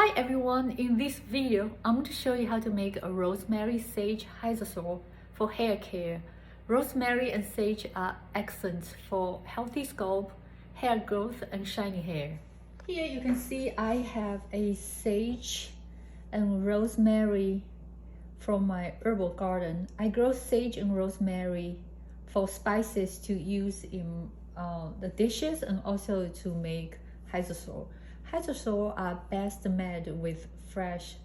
Hi everyone, in this video, I'm going to show you how to make a rosemary sage hydrosol for hair care. Rosemary and sage are excellent for healthy scalp, hair growth and shiny hair. Here you can see I have a sage and rosemary from my herbal garden. I grow sage and rosemary for spices to use in the dishes and also to make hydrosol. Hydrosol are best made with fresh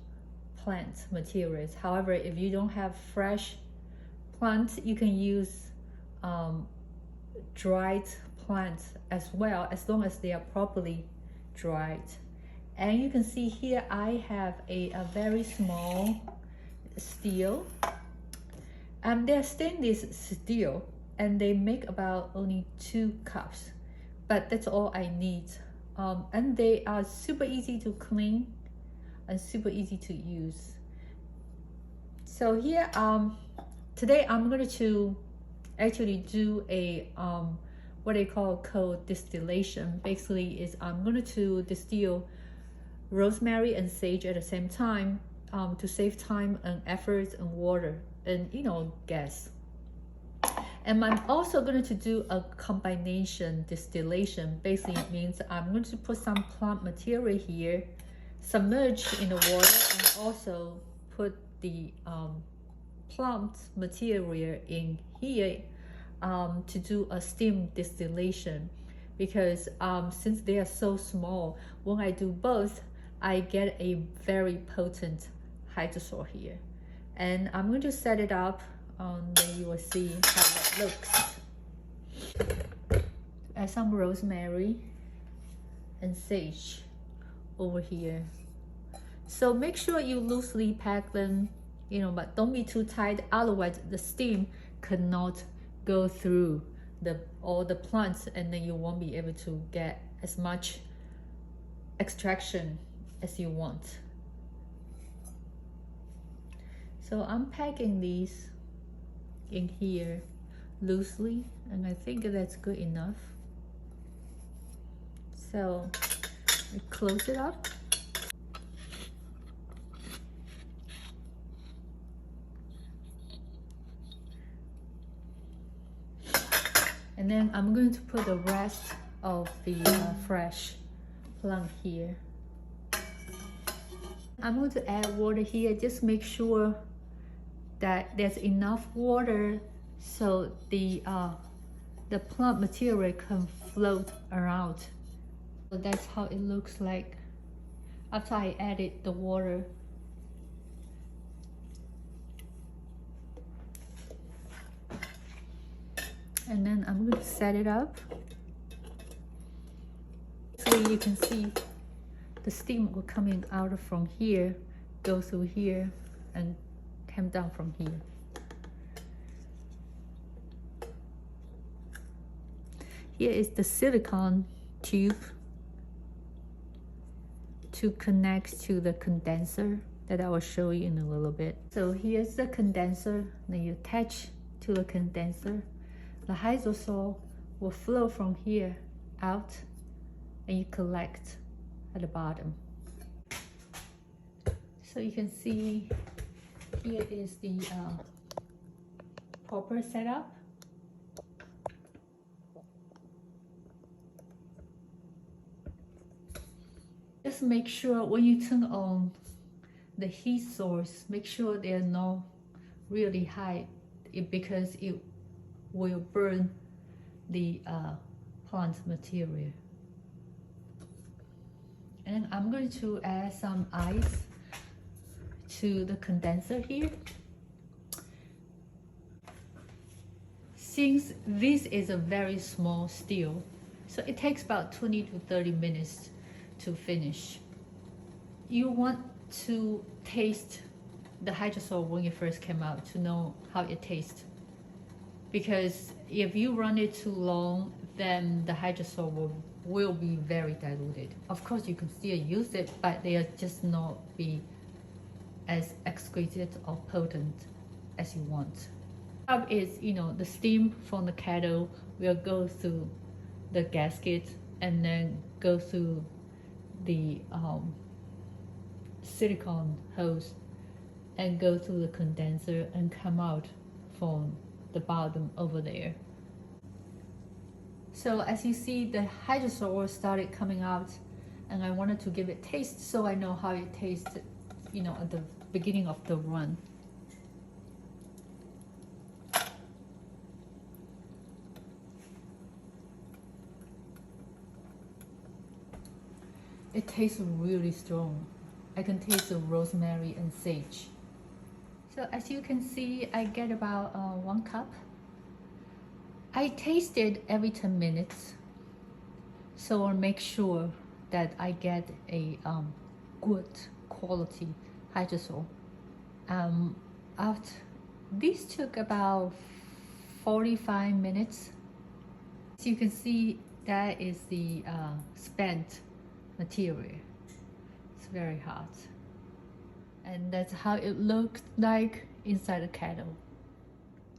plant materials. However, if you don't have fresh plants, you can use dried plants as well, as long as they are properly dried. And you can see here I have a very small steel. They're stainless steel and they make about only 2 cups, but that's all I need. And they are super easy to clean and super easy to use. So here today I'm going to actually do a what they call cold distillation. Basically is I'm going to distill rosemary and sage at the same time to save time and effort and water and gas. And I'm also going to do a combination distillation. Basically it means I'm going to put some plant material here, submerge in the water, and also put the plant material in here to do a steam distillation. Because since they are so small, when I do both, I get a very potent hydrosol here. And I'm going to set it up. Then you will see how that looks. Add some rosemary and sage over here. So make sure you loosely pack them, but don't be too tight, otherwise the steam cannot go through all the plants and then you won't be able to get as much extraction as you want. So I'm packing these in here loosely, and I think that's good enough. So I close it up. And then I'm going to put the rest of the fresh plant here. I'm going to add water here. Just make sure that there's enough water so the plant material can float around. So that's how it looks like after I added the water. And then I'm going to set it up so you can see the steam will coming out from here, go through here and come down from here. Here is the silicone tube to connect to the condenser that I will show you in a little bit. So here's the condenser. Then you attach to the condenser. The hydrosol will flow from here out and you collect at the bottom. So you can see here is the proper setup. Just make sure when you turn on the heat source, make sure they're not really high because it will burn the plant material. And I'm going to add some ice to the condenser here. Since this is a very small steel, so it takes about 20 to 30 minutes to finish. You want to taste the hydrosol when it first came out to know how it tastes. Because if you run it too long, then the hydrosol will be very diluted. Of course, you can still use it, but they'll just not be as exquisite or potent as you want. Up is, the steam from the kettle will go through the gasket and then go through the silicone hose and go through the condenser and come out from the bottom over there. So as you see, the hydrosol started coming out, and I wanted to give it taste so I know how it tastes, you know, at the beginning of the run. It tastes really strong. I can taste the rosemary and sage. So as you can see, I get about 1 cup. I taste it every 10 minutes. So I'll make sure that I get a good quality hydrosol. After this took about 45 minutes. As you can see, that is the spent material. It's very hot, and that's how it looked like inside the kettle.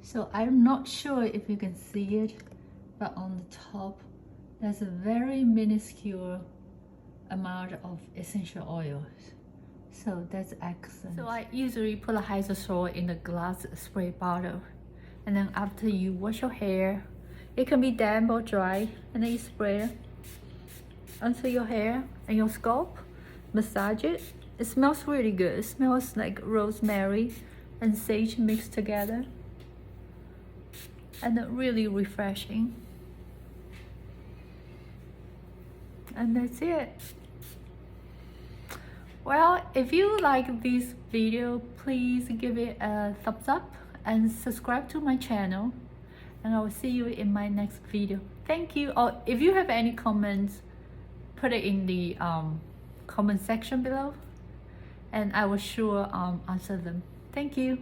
So I'm not sure if you can see it, but on the top there's a very minuscule amount of essential oils, so that's excellent. So I usually put a hydrosol in a glass spray bottle, and then after you wash your hair, it can be damp or dry, and then you spray it onto your hair and your scalp, massage it. It smells really good. It smells like rosemary and sage mixed together, and really refreshing. And that's it. Well, if you like this video, please give it a thumbs up and subscribe to my channel, and I will see you in my next video. Thank you. Or if you have any comments, put it in the comment section below, and I will sure answer them. Thank you.